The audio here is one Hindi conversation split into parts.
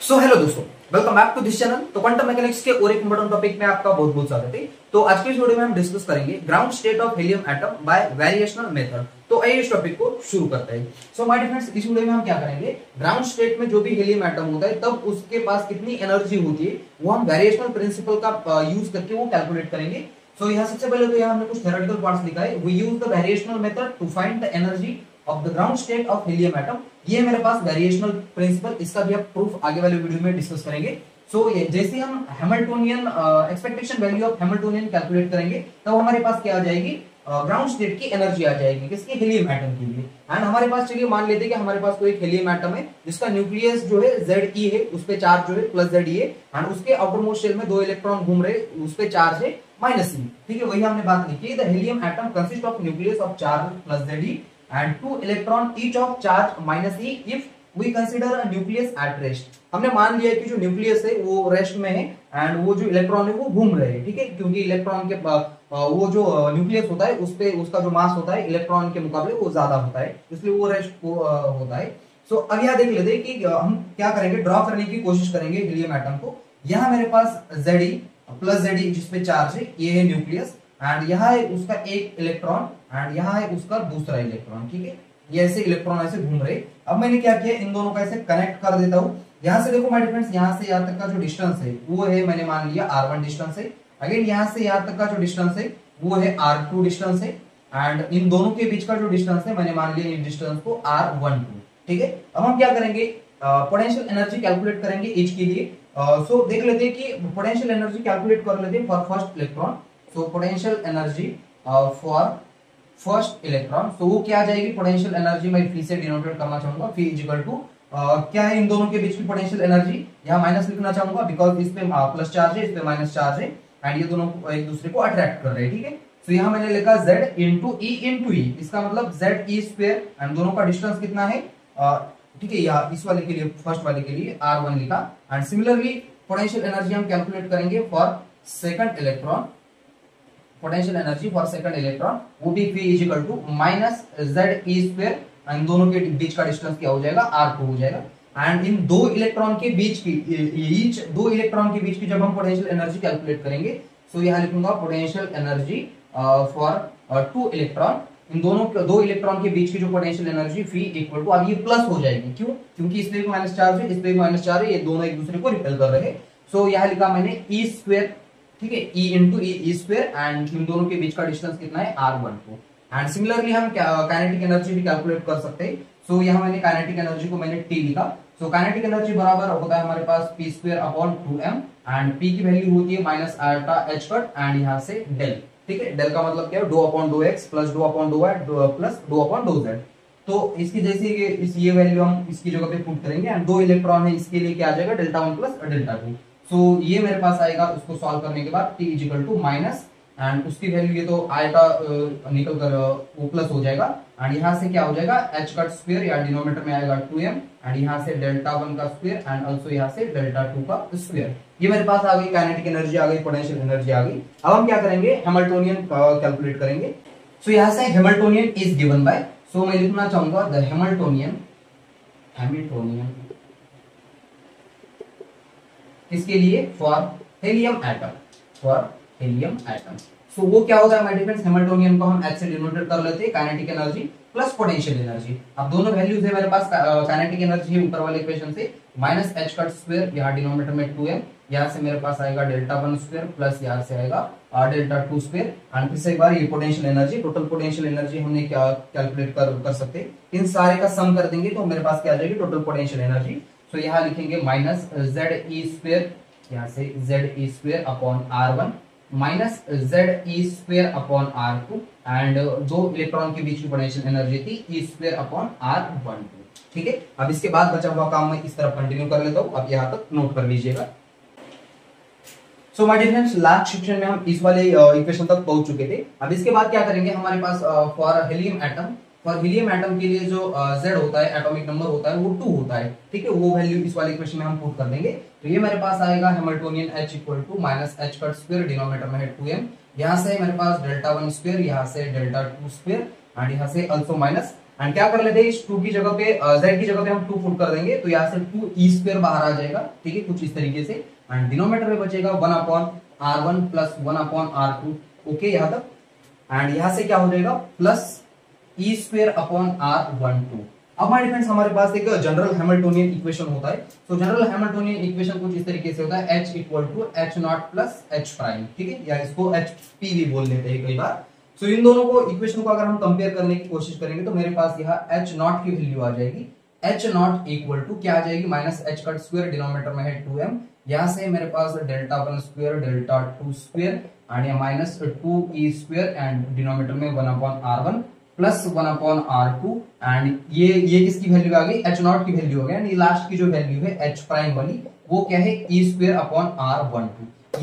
सो हेलो दोस्तों, welcome back to this channel. तो क्वांटम मैकेनिक्स के और एक इंपॉर्टेंट टॉपिक में आपका बहुत बहुत स्वागत है। तो आज के इस वीडियो में हम डिस्कस करेंगे ground state of helium atom by variational method. तो आइए इस टॉपिक को शुरू करते हैं। सो माय डियर फ्रेंड्स, इस वीडियो में हम क्या करेंगे, ग्राउंड स्टेट में जो भी हीलियम एटम होता है तब उसके पास कितनी एनर्जी होती है वो हम वेरिएशनल प्रिंसिपल का यूज करके वो कैलकुलेट करेंगे। सो यहाँ सबसे पहले तो यहाँ हमने कुछ थ्योरेटिकल पार्ट्स लिखा है। We use the variational method to find the energy of the ground state of helium atom. ये मेरे पास वेरिएशनल प्रिंसिपल, इसका भी आप प्रूफ आगे वाले वीडियो में डिस्कस करेंगे। सो ये जैसे हम Hamiltonian expectation value of Hamiltonian calculate करेंगे तब हमारे पास क्या आ जाएगी, ग्राउंड स्टेट की एनर्जी आ जाएगी किसके, हीलियम एटम के लिए। एंड हमारे पास चलिए मान लेते हैं कि हमारे पास कोई एक हीलियम एटम है जिसका न्यूक्लियस जो है Ze है, उस पे चार्ज जो है प्लस Ze है एंड उसके आउटर मोस्ट शेल में दो इलेक्ट्रॉन घूम रहे, उस पे चार्ज है -e। ठीक है, वही हमने बात लिखी। The helium atom consist of nucleus of charge plus Ze and 2 electron each of charge -e if we consider a nucleus at rest। हमने मान लिया कि जो न्यूक्लियस है वो रेस्ट में है एंड वो जो इलेक्ट्रॉन है वो घूम रहे हैं। ठीक है, क्योंकि इलेक्ट्रॉन के वो जो न्यूक्लियस होता है उस पे उसका जो मास होता है इलेक्ट्रॉन के मुकाबले वो ज्यादा होता है, इसलिए वो रेस्ट होता है। सो अब यहाँ देख लेते हैं कि हम क्या करेंगे, ड्रॉ करने की कोशिश करेंगे हीलियम एटम को। यहाँ मेरे पास Ze प्लस Ze जिसपे चार्ज है, ये है न्यूक्लियस एंड यहाँ है उसका एक इलेक्ट्रॉन एंड यहाँ है उसका दूसरा इलेक्ट्रॉन। ठीक है, ये ऐसे इलेक्ट्रॉन ऐसे घूम रहे। अब मैंने क्या किया, इन दोनों को ऐसे कनेक्ट कर देता हूँ। यहाँ से देखो माय डियर फ्रेंड्स, यहाँ से यहाँ तक का जो डिस्टेंस है वो है, मैंने मान लिया R1 डिस्टेंस है। अगेन यहाँ से यहाँ तक का जो डिस्टेंस है वो है R2 डिस्टेंस है एंड इन दोनों के बीच का जो डिस्टेंस है मैंने मान लिया इन डिस्टेंस को R12। ठीक है, अब हम क्या करेंगे, पोटेंशियल एनर्जी कैलकुलेट करेंगे ईच के लिए। सो देख लेते हैं कि पोटेंशियल एनर्जी कैलकुलेट कर लेते हैं for first electron. So potential energy for first electron, तो वो क्या आ जाएगी, पोटेंशियल एनर्जी मैं फी से डिनोटेट करना चाहूंगा। फी इज इक्वल टू क्या है, इन दोनों के बीच की पोटेंशियल एनर्जी, यहाँ माइनस लिखना चाहूंगा बिकॉज इस पे प्लस चार्ज है, इस पे माइनस चार्ज है एंड ये दोनों एक दूसरे को अट्रैक्ट कर रहे हैं। ठीक है, तो यहाँ मैंने लिखा Z इंटू E, इसका मतलब ZE स्क्वायर एंड दोनों का डिस्टेंस कितना है। ठीक है, यहाँ इस वाले के लिए, फर्स्ट वाले के लिए R1 लिखा। एंड सिमिलरली पोटेंशियल एनर्जी हम कैलकुलेट करेंगे for second electron. Potential energy for second electron वो भी P is equal to minus ZE square and दोनों के बीच का डिस्टेंस क्या हो जाएगा, R2 हो जाएगा। एंड इन दो इलेक्ट्रॉन के बीच की, ईच दो इलेक्ट्रॉन के बीच की जब हम पोटेंशियल एनर्जी कैलकुलेट करेंगे, सो यहाँ लिखूंगा पोटेंशियल एनर्जी फॉर 2 इलेक्ट्रॉन। इन दोनों दो इलेक्ट्रॉन के बीच की जो potential energy phi equal to, अब ये प्लस हो जाएगी, क्यों, क्योंकि इस पे भी माइनस चार्ज है, इस पे भी माइनस चार्ज है, ये दोनों एक दूसरे को रिपेल कर रहे हैं। सो यहाँ लिखा मैंने E स्क्वायर। ठीक है, E into E square and in दोनों के बीच का डिस्टेंस कितना है, R12। एंड सिमिलरली हम काइनेटिक एनर्जी भी कैलकुलेट कर सकते हैं। सो यहाँ मैंने काइनेटिक एनर्जी को मैंने T लिखा। सो काइनेटिक एनर्जी बराबर होता है हमारे पास P square upon 2m and P की वैल्यू होती है minus alpha h cut and यहाँ से डेल। ठीक है, डेल का मतलब क्या है, डो अपॉन डो x प्लस डो अपॉन डो y प्लस डो अपॉन डो z। तो इसकी जैसे ये वैल्यू हम इसकी जगह पे पुट करेंगे एंड दो इलेक्ट्रॉन है, इसके लिए क्या आ जाएगा, डेल्टा 1 प्लस डेल्टा 2। सो ये मेरे पास आएगा, उसको सॉल्व करने के बाद T is equal to minus and उसकी वैल्यू ये तो आएगा निकल कर वो प्लस हो जाएगा एंड यहाँ से क्या हो जाएगा, h कट स्क्वायर या डिनोमिनेटर में आएगा 2m एंड यहाँ से डेल्टा 1 का स्क्वायर एंड ऑल्सो यहाँ से डेल्टा 2 का स्क्वायर। ये मेरे पास आ गई, काइनेटिक एनर्जी आ गई, पोटेंशियल एनर्जी आ गई। अब हम क्या करेंगे, हैमिल्टोनियन कैलकुलेट करेंगे। सो यहाँ से हैमिल्टोनियन इज गिवन बाय, सो मैं लिखना चाहूंगा द हैमिल्टोनियन किसके लिए, फॉर हीलियम एटम। सो वो क्या होता है माय डियर फ्रेंड्स, हैमिल्टोनियन को हम H से डिनोटेट कर लेते हैं, kinetic energy plus potential energy. अब दोनों वैल्यूज है मेरे पास, काइनेटिक एनर्जी है ऊपर वाले इक्वेशन से माइनस h कट स्क्वायर, यहाँ डिनोमिनेटर में 2m, यहाँ से मेरे पास आएगा डेल्टा 1 स्क्वायर प्लस यहाँ से आएगा डेल्टा 2 स्क्वायर एंड फिर से एक बार ये potential energy, total potential energy हमने क्या कैलकुलेट कर सकते हैं, इन सारे का सम कर देंगे तो मेरे पास क्या आ जाएगी, टोटल पोटेंशियल एनर्जी। सो यहाँ लिखेंगे माइनस ZE स्क्वायर, यहाँ से ZE square upon R1 minus ZE square upon R2 and दो इलेक्ट्रॉन के बीच की पोटेंशियल एनर्जी थी E स्क्वायर अपॉन R12। ठीक है, अब इसके बाद बचा हुआ काम मैं इस तरफ कंटिन्यू कर लेता हूँ, अब यहाँ तक नोट कर लीजिएगा। So my dear friends, last section में हम इस वाले इक्वेशन तक पहुंच चुके थे। अब इसके बाद क्या करेंगे, हमारे पास फॉर हीलियम एटम के लिए जो Z होता है, एटॉमिक नंबर होता है वो 2 होता है। ठीक है, वो वैल्यू इस वाले इक्वेशन में हम पुट कर देंगे। तो ये मेरे पास आएगा Hamiltonian H equal to minus h cut square, denominator में है 2m, यहाँ से मेरे पास डेल्टा 1 स्क्वायर, यहाँ से डेल्टा 2 स्क्वायर एंड यहाँ से ऑल्सो माइनस, एंड क्या कर लेते हैं इस 2 की जगह पे z की जगह पे हम 2 पुट कर देंगे, तो यहाँ से 2e² बाहर आ जाएगा, ठीक है, कुछ इस तरीके से, एंड डिनोमिनेटर में बचेगा 1/r1 प्लस 1/r2, ओके यहाँ तक, एंड यहाँ से क्या हो जाएगा प्लस e²/r12। अब माय फ्रेंड्स हमारे पास एक जनरल हैमिल्टोनियन इक्वेशन होता है, तो जनरल हैमिल्टोनियन इक्वेशन कुछ इस तरीके से होता है, h = h0 plus h prime, ठीक है, या इसको hp भी बोल देते हैं कई बार। सो इन दोनों को इक्वेशन को अगर हम कंपेयर करने की कोशिश करेंगे तो मेरे पास यहाँ h0 की वैल्यू आ जाएगी, h0 क्या आ जाएगी माइनस h का स्क्वायर, डिनोमिनेटर में है 2m, यहाँ से मेरे पास Δ1² Δ2² एंड यहाँ माइनस 2e² एंड डिनोमिनेटर में 1/r1 प्लस 1/r2, एंड ये किसकी वैल्यू आ गई, h0 की वैल्यू हो गया, एंड ये लास्ट की जो वैल्यू है h प्राइम वाली वो क्या है e²/r12।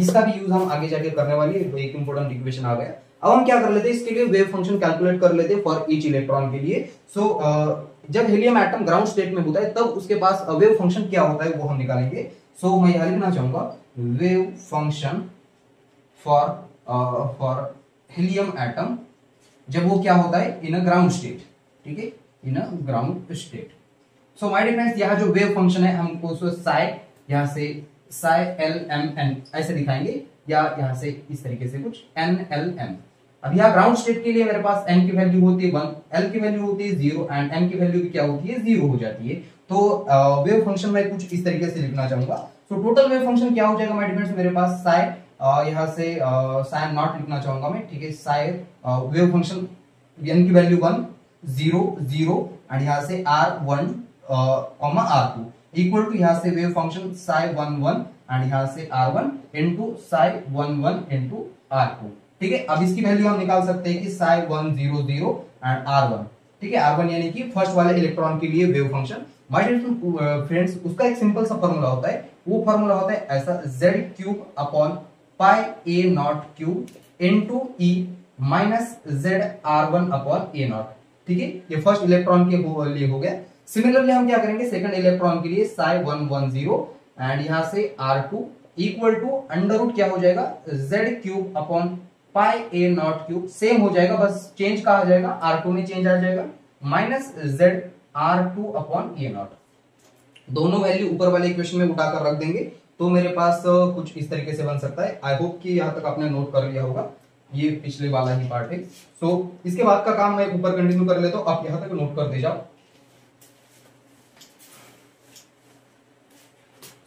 इसका भी यूज हम आगे जाके करने वाले, एक इंपॉर्टेंट इक्वेशन आ गया। अब हम क्या कर लेते हैं, इसके लिए वेव फंक्शन कैलकुलेट कर लेते हैं फॉर ईच इलेक्ट्रॉन के लिए। सो जब हीलियम एटम ग्राउंड स्टेट में होता है तब उसके पास वेव फंक्शन क्या होता है वो हम निकालेंगे। सो मैं यहां लिखना चाहूंगा wave function for helium atom जब वो क्या होता है इन अ ग्राउंड स्टेट, ठीक है, in a ground state. So my dear friends यहाँ जो वेव फंक्शन है हमको उसको साई, यहाँ से साई LMN ऐसे दिखाएंगे, या यहाँ से इस तरीके से कुछ NLM। अब यहाँ ग्राउंड स्टेट के लिए मेरे पास n की वैल्यू होती है 1, L की वैल्यू होती है 0 एंड m की वैल्यू भी क्या होती है 0 हो जाती है। तो वेव फंक्शन में कुछ इस तरीके से लिखना चाहूंगा। सो टोटल वेव फंक्शन क्या हो जाएगा माय डियर फ्रेंड्स, मेरे पास साई, यहाँ से साइन नॉट लिखना चाहूंगा मैं, ठीक है, साई वेव फंक्शन n की वैल्यू 1 0 0 एंड यहाँ से r1 r2 इक्वल टू यहाँ से वेव फंक्शन साई 1 1 एंड यहाँ से r1 into Sai 1 1 into r2, ठीक है। अब इसकी वैल्यू हम निकाल सकते हैं कि साई 1 0 0 एंड r1, ठीक है, r1 यानी कि फर्स्ट वाले इलेक्ट्रॉन के लिए wave function. My dear friends उसका एक सिंपल सा फॉर्मूला होता है, वो फॉर्मूला होता है ऐसा z³ into e minus zr1/a0, ठीक है, ये फर्स्ट इलेक्ट्रॉन के लिए हो गया। सिमिलरली हम क्या करेंगे सेकंड इलेक्ट्रॉन के लिए साई 1 1 0 एंड यहाँ से r2 equal to under root क्या हो जाएगा z³/a0³ सेम हो जाएगा, बस चेंज कहा जाएगा, r2 में चेंज आ जाएगा, माइनस zr2/a0। दोनों वैल्यू ऊपर वाले इक्वेशन में उठाकर रख देंगे तो मेरे पास कुछ इस तरीके से बन सकता है। आई होप कि यहाँ तक आपने नोट कर लिया होगा, ये पिछले वाला ही पार्ट है। सो इसके बाद का काम मैं ऊपर कंटिन्यू कर लेता हूं, आप यहाँ तक नोट कर दे जाओ।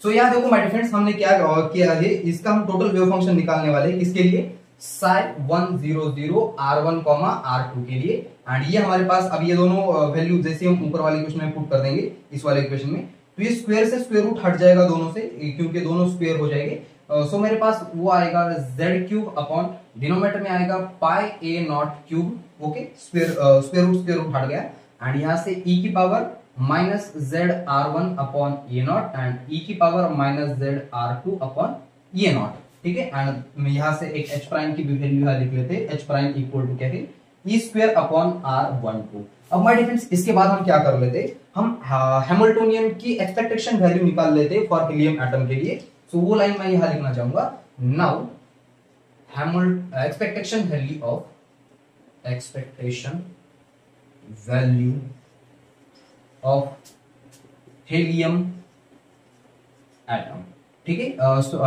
सो यहाँ देखो माय फ्रेंड्स हमने क्या किया है, इसका हम टोटल वेव फंक्शन निकालने वाले हैं, किसके लिए, साई 1 0 0 r1 r2 के लिए। एंड ये हमारे पास अब ये दोनों वैल्यू जैसे हम ऊपर वाले इक्वेशन में पुट कर देंगे इस वाले इक्वेशन में, तो ये स्क्वायर से स्क्वायर रूट हट जाएगा दोनों से, क्योंकि दोनों स्क्वायर हो जाएंगे। सो मेरे पास वो आएगा z³ डिनोमिनेटर में आएगा πa0³, ओके, स्क्वायर रूट हट गया, एंड यहाँ से e की power minus zr1/a0 and e की पावर माइनस zr2/a0, ठीक है, एंड यहाँ से एक h प्राइम की भी वैल्यू यहाँ लिख लेते हैं, h प्राइम इक्वल टू क्या है e²/r12। अब माय डिफरेंस इसके बाद हम क्या कर लेते हैं, हम हैमिल्टोनियन की एक्सपेक्टेशन वैल्यू निकाल लेते हैं फॉर हीलियम एटम के लिए। सो वो लाइन मैं यहाँ लिखना चाहूंगा, now expectation value of helium atom, ठीक है, so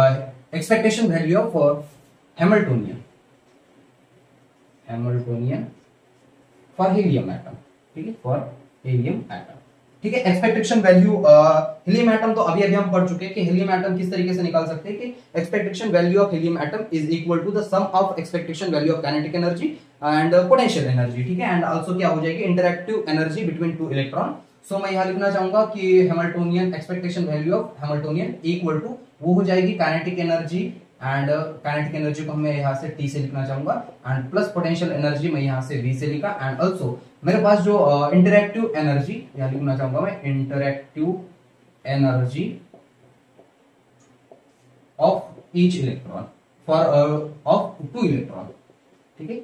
expectation value of Hamiltonian for helium atom, ठीक है, फॉर हीलियम एटम, ठीक है। एक्सपेक्टेशन वैल्यू हीलियम एटम तो अभी हम पढ़ चुके हैं कि हीलियम एटम किस तरीके से निकाल सकते हैं कि expectation value of helium atom is equal to the sum of expectation value of kinetic energy and potential energy, ठीक है, एंड आल्सो क्या हो जाएगी interactive energy between two electron. So मैं यहाँ लिखना चाहूंगा कि Hamiltonian expectation value of Hamiltonian equal to वो हो जाएगी kinetic energy, and kinetic energy को मैं यहाँ से T से लिखना चाहूंगा, एंड प्लस पोटेंशियल एनर्जी मैं यहाँ से V से लिखा, एंड ऑल्सो मेरे पास जो इंटरैक्टिव एनर्जी यहाँ लिखना चाहूंगा मैं interactive energy of each electron for of 2 electron, ठीक है,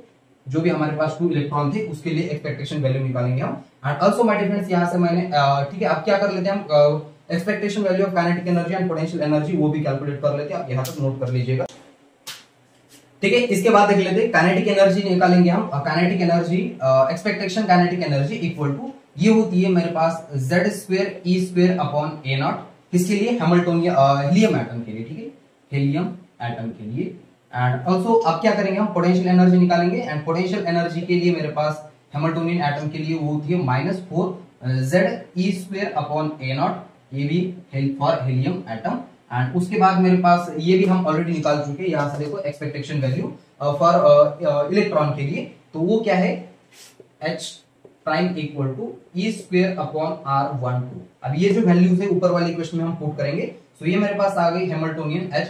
जो भी हमारे पास 2 इलेक्ट्रॉन थे उसके लिए एक्सपेक्टेशन वैल्यू निकालेंगे हम। एंड ऑल्सो माय डिफरेंस यहाँ से मैंने ठीक है, अब क्या कर लेते हैं हम expectation value of kinetic energy and potential energy वो भी कैलकुलेट कर लेते हैं, आप यहाँ तक नोट कर लीजिएगा। ठीक है, इसके बाद देख लेते हैं काइनेटिक एनर्जी निकालेंगे हम। Kinetic energy expectation kinetic energy equal to ये होती है मेरे पास z square e square upon a naught, किसके लिए, हैमिल्टोनियन हीलियम एटम के लिए, ठीक है, हीलियम एटम के लिए। एंड ऑल्सो अब क्या करेंगे हम, पोटेंशियल एनर्जी निकालेंगे। एंड पोटेंशियल एनर्जी के लिए मेरे पास हैमिल्टोनियन एटम के लिए वो होती है -4 z e square upon a not, ये भी फॉर हीलियम एटम। एंड उसके बाद मेरे पास ये भी हम ऑलरेडी निकाल चुके हैं, यहां से देखो एक्सपेक्टेशन वैल्यू फॉर इलेक्ट्रॉन के लिए, तो वो क्या है, h prime equal to e square upon r12। अब ये जो वैल्यूज है ऊपर वाले इक्वेशन में हम पुट करेंगे, तो ये मेरे पास आ गई Hamiltonian h।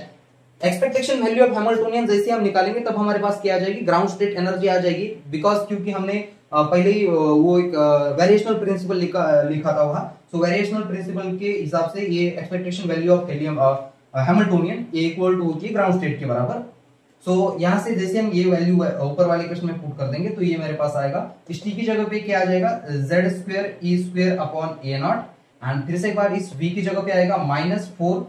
Expectation value of Hamiltonian जैसे हम निकालेंगे तब हमारे पास क्या आ जाएगी, ग्राउंड स्टेट एनर्जी आ जाएगी, बिकॉज क्योंकि हमने पहले ही वो एक वेरिएशनल प्रिंसिपल लिखा था वहां। सो वेरिएशनल प्रिंसिपल के हिसाब से ये expectation value of helium Hamiltonian equal to होती है ग्राउंड स्टेट के बराबर। सो यहां से जैसे हम ये वैल्यू ऊपर वाले क्वेश्चन में पुट कर देंगे तो ये मेरे पास आएगा, इस टी की जगह पे क्या आ जाएगा, z square e square upon a not. And फिर से एक बार इस v की जगह पे आएगा -4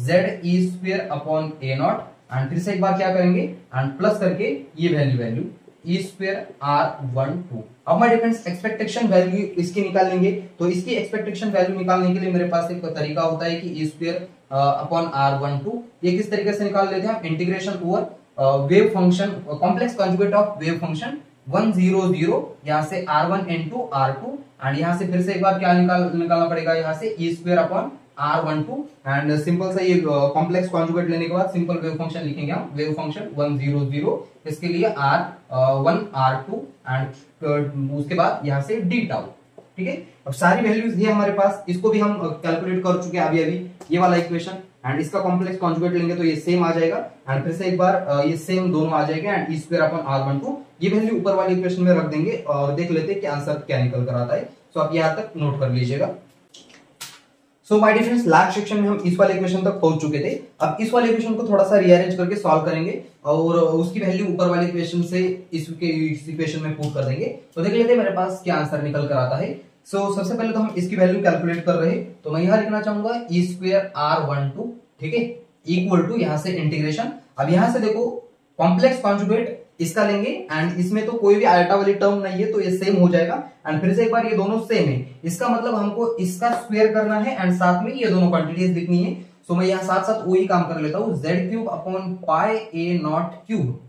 z e square upon a not. And फिर से एक बार क्या करेंगे, एंड प्लस करके ये वैल्यू ई स्क्वायर r12। अब माय डिफरेंस एक्सपेक्टेशन वैल्यू इसकी निकाल लेंगे, तो इसकी एक्सपेक्टेशन वैल्यू निकालने के लिए मेरे पास एक तरीका होता है कि ई स्क्वायर अपॉन r12, ये किस तरीके से निकाल लेते हैं हम, integration over wave function complex conjugate of wave function 100 यहाँ से r1 into r2। एंड यहाँ से फिर से एक बार क्या निकालना पड़ेगा, यहाँ से e square upon r12। And simple सा ये कॉम्प्लेक्स कॉन्जुगेट लेने के बाद सिंपल वेव फंक्शन लिखेंगे हम, वेव फंक्शन 100, इसके लिए r1 r2 एंड उसके बाद यहाँ से d टाउ। ठीक है, अब सारी वैल्यूज ये हमारे पास, इसको भी हम कैलकुलेट कर चुके हैं अभी ये वाला इक्वेशन। एंड इसका कॉम्प्लेक्स कॉन्जुगेट लेंगे तो ये सेम आ जाएगा, एंड फिर से एक बार ये सेम दोनों आ जाएगा। And E square upon r12 ये वैल्यू ऊपर वाले इक्वेशन में रख देंगे और देख लेते हैं कि आंसर क्या निकल कर आता है। सो आप यहाँ तक नोट कर लीजिएगा। So my dear friends, last section में हम इस वाले इक्वेशन तक पहुंच चुके थे। अब इस वाले इक्वेशन को थोड़ा सा रीअरेंज करके सॉल्व करेंगे और उसकी वैल्यू ऊपर वाले इक्वेशन से इस इक्वेशन में पुट कर देंगे, तो देख लेते हैं मेरे पास क्या आंसर निकल कर आता है। सो सबसे पहले तो हम इसकी वैल्यू कैलकुलेट कर रहे हैं, तो मैं यहाँ लिखना चाहूंगा ई स्क्वायर r12, ठीक है, इक्वल टू यहाँ से इंटीग्रेशन। अब यहाँ से देखो कॉम्प्लेक्स कॉन्जुगेट इसका लेंगे एंड इसमें तो कोई भी आयटा वाली टर्म नहीं है तो ये सेम हो जाएगा। एंड फिर से एक बार ये दोनों सेम है, इसका मतलब हमको इसका स्क्वायर करना है एंड साथ में ये दोनों क्वांटिटीज लिखनी है। सो मैं यहाँ साथ साथ वही काम कर लेता हूँ, z cube upon pi A not cube,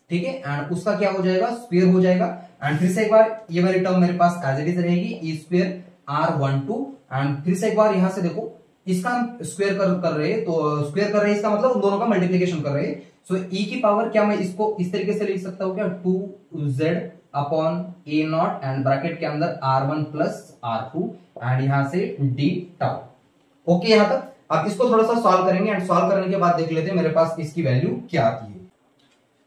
ठीक है, एंड उसका क्या हो जाएगा, स्क्वायर हो जाएगा। एंड फिर से एक बार ये वाली टर्म मेरे पास एज इट इज रहेगी, ई स्क्वायर r12। एंड फिर से एक बार यहाँ से देखो इसका हम स्क्वायर कर रहे हैं, तो स्क्वायर कर रहे हैं इसका मतलब उन दोनों का मल्टीप्लीकेशन कर रहे हैं। सो e की पावर क्या मैं इसको इस तरीके से लिख सकता हूँ क्या, 2z upon a not and bracket के अंदर r1 प्लस r2 एंड यहाँ से d टाउ। ओके यहाँ तक। अब इसको थोड़ा सा सॉल्व करेंगे एंड सॉल्व करने के बाद देख लेते हैं मेरे पास इसकी वैल्यू क्या आती है।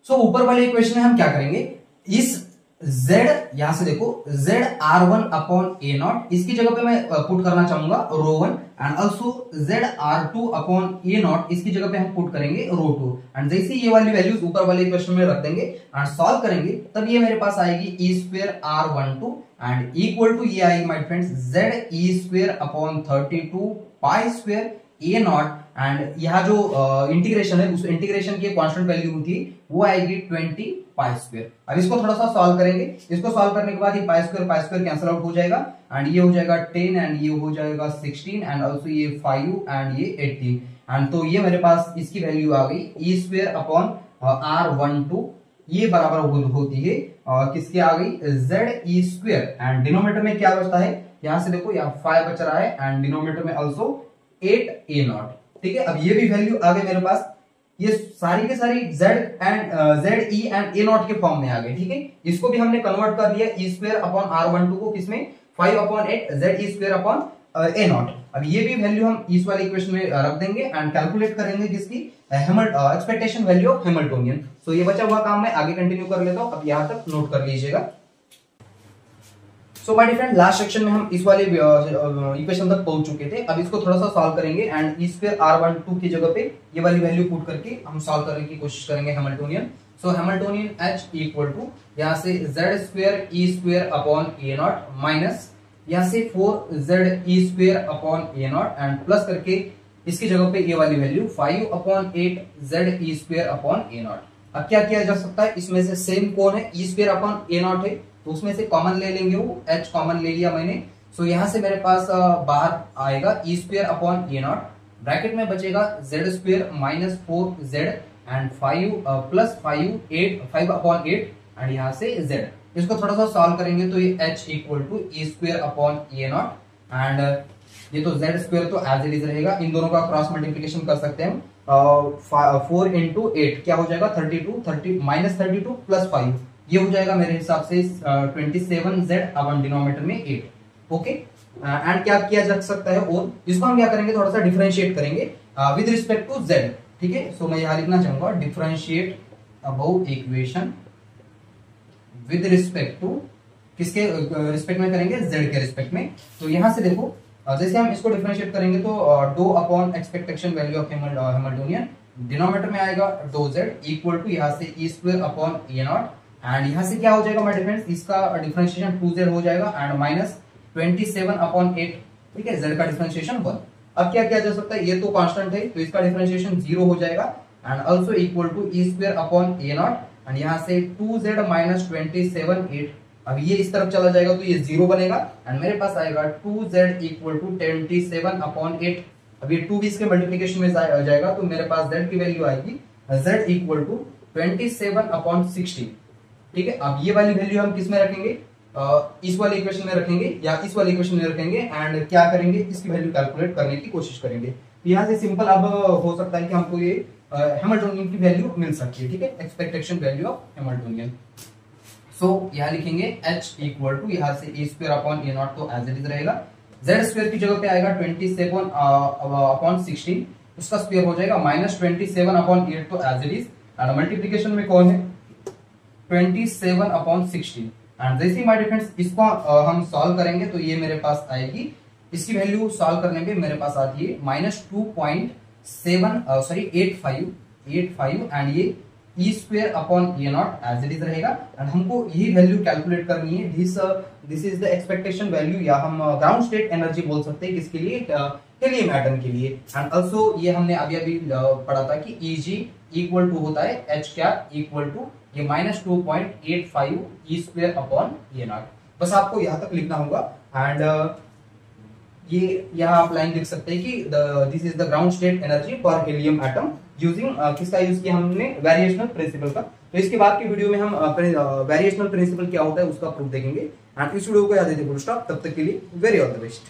सो ऊपर वाले इक्वेशन में हम क्या करेंगे, इस z यहां से देखो z r1 upon a nought, इसकी जगह पे मैं पुट करना चाहूंगा रो1। And also z r2 upon a nought, इसकी जगह पे हम पुट करेंगे रो2। एंड जैसे ये वाली वैल्यूज ऊपर वाले इक्वेशन में रख देंगे एंड सॉल्व करेंगे तब ये मेरे पास आएगी e square r12 and equal to ये आएगी my friends z e square upon 32 pi square a not. And यहाँ जो इंटीग्रेशन है उस इंटीग्रेशन की कांस्टेंट वैल्यू होती है वो आएगी 20 पाई स्क्वायर। अब इसको थोड़ा सा सॉल्व करेंगे, इसको सॉल्व करने के बाद ये पाई स्क्वायर कैंसिल आउट हो जाएगा एंड ये हो जाएगा 10 एंड ये हो जाएगा 16 एंड ऑल्सो ये 5 एंड ये 18। एंड तो ये मेरे पास इसकी वैल्यू आ गई ई स्क्वायर अपॉन r12, ये बराबर होती है किसके आ गई, z e square. And denominator में क्या बचता है, यहाँ से देखो यहाँ 5 बच रहा है एंड डिनोमिनेटर में ऑल्सो 8 ए नॉट। ठीक है, अब ये भी वैल्यू आ गई मेरे पास, ये सारी के सारी z e and A not के फॉर्म में आ गए। ठीक है, इसको भी हमने कन्वर्ट कर लिया ई स्क्वायर अपॉन r12 को किसमें, 5 upon 8 z e square upon a naught. अब ये भी वैल्यू हम इस वाले इक्वेशन में रख देंगे एंड कैलकुलेट करेंगे किसकी, एक्सपेक्टेशन वैल्यू ऑफ हैमिल्टोनियन। सो ये बचा हुआ काम मैं आगे कंटिन्यू कर लेता हूं, अब यहां तक नोट कर लीजिएगा। So my dear friend, last section में हम इस वाले इक्वेशन तक पहुंच चुके थे। अब इसको थोड़ा सा सॉल्व करेंगे एंड ई स्क्वायर r12 की जगह पे ये वाली वैल्यू पुट करके हम सॉल्व करने की कोशिश करेंगे Hamiltonian. So Hamiltonian h equal to यहाँ से z square e square upon a naught minus यहाँ से 4z e square upon a not and plus करके इसकी जगह पे ये वाली वैल्यू 5 upon 8 z e square upon a naught. अब क्या किया जा सकता है, इसमें से सेम कौन है, ई स्क्वायर अपॉन ए नॉट है, तो उसमें से कॉमन ले लेंगे, वो एच कॉमन ले लिया मैंने। सो यहां से मेरे पास बाहर आएगा e square upon a nought, bracket में बचेगा z square minus 4z and 5 plus 5 upon 8 and यहाँ से z। इसको थोड़ा सा सॉल्व करेंगे तो ये h equal to e square upon a not and ये तो z स्क्वायर तो एज इट इज रहेगा, इन दोनों का क्रॉस मल्टीप्लीकेशन कर सकते हैं। 4 इंटू 8 क्या हो जाएगा 32 माइनस 32 प्लस 5 ये हो जाएगा मेरे हिसाब से 27z अपन डिनोमिनेटर में 8। ओके एंड क्या किया जा सकता है, और इसको हम क्या करेंगे थोड़ा सा डिफरेंशिएट करेंगे विद रिस्पेक्ट टू z। ठीक है, सो मैं यहां लिखना चाहूंगा differentiate about equation with respect to, किसके रिस्पेक्ट में करेंगे, z के रिस्पेक्ट में। तो यहां से देखो जैसे हम इसको डिफरेंशिएट करेंगे तो डो upon expectation value of Hamiltonian, denominator में आएगा डो z इक्वल टू यहाँ से e square upon a not and यहाँ से क्या हो जाएगा माय डिफरेंस, इसका डिफरेंशिएशन 2z हो जाएगा एंड माइनस 27 अपॉन 8। ठीक है, z का डिफरेंशिएशन 1। अब क्या किया जा सकता है, ये तो कांस्टेंट है तो इसका डिफरेंशिएशन 0 हो जाएगा and also equal to e square upon a not and यहाँ से 2z माइनस 27 8। अब ये इस तरफ चला जाएगा तो ये 0 बनेगा एंड मेरे पास आएगा 2z इक्वल टू 27 अपॉन 8। अब ये 2 भी इसके मल्टीप्लीकेशन में जाएगा तो मेरे पास z की वैल्यू आएगी z इक्वल टू 27 अपॉन 16। ठीक है, अब ये वाली वैल्यू हम किस में रखेंगे, इस वाले इक्वेशन में रखेंगे या इस वाले इक्वेशन में रखेंगे एंड क्या करेंगे, इसकी वैल्यू कैलकुलेट करने की कोशिश करेंगे। यहाँ से सिंपल अब हो सकता है कि हमको ये हैमिल्टोनियन की वैल्यू मिल सकती है। ठीक है, एक्सपेक्टेशन वैल्यू ऑफ हैमिल्टोनियन। सो यहाँ लिखेंगे h इक्वल टू यहाँ से ए स्क्वायर अपॉन ए नॉट तो एज इट इज रहेगा, z स्क्वायर की जगह पे आएगा 27 अपॉन 16, उसका स्क्वायर हो जाएगा माइनस 27 अपॉन 8 तो as it is and multiplication में कौन है 27 अपॉन 16 एंड जैसे माय डिफरेंस इसको हम सॉल्व करेंगे तो ये मेरे पास आएगी, इसकी वैल्यू सॉल्व करने पे मेरे पास आती है माइनस 2.85 एंड ये e square upon a nought as it is रहेगा एंड हमको यही वैल्यू कैलकुलेट करनी है। This is the expectation value या हम ग्राउंड स्टेट एनर्जी बोल सकते हैं, किसके लिए, हीलियम एटम के लिए। एंड ऑल्सो ये हमने अभी पढ़ा था कि Eg इक्वल टू होता है h कैप इक्वल टू ये minus 2.85 E square upon a not. बस आपको यहाँ तक लिखना होगा एंड ये यहाँ आप लाइन लिख सकते हैं कि this is the ground state energy for helium atom using किसका यूज किया हमने, वेरिएशनल प्रिंसिपल का। तो इसके बाद की वीडियो में हम वेरिएशनल प्रिंसिपल क्या होता है उसका प्रूफ देखेंगे एंड इस वीडियो को याद रखिए फुल स्टॉप। तब तक के लिए वेरी ऑल द बेस्ट।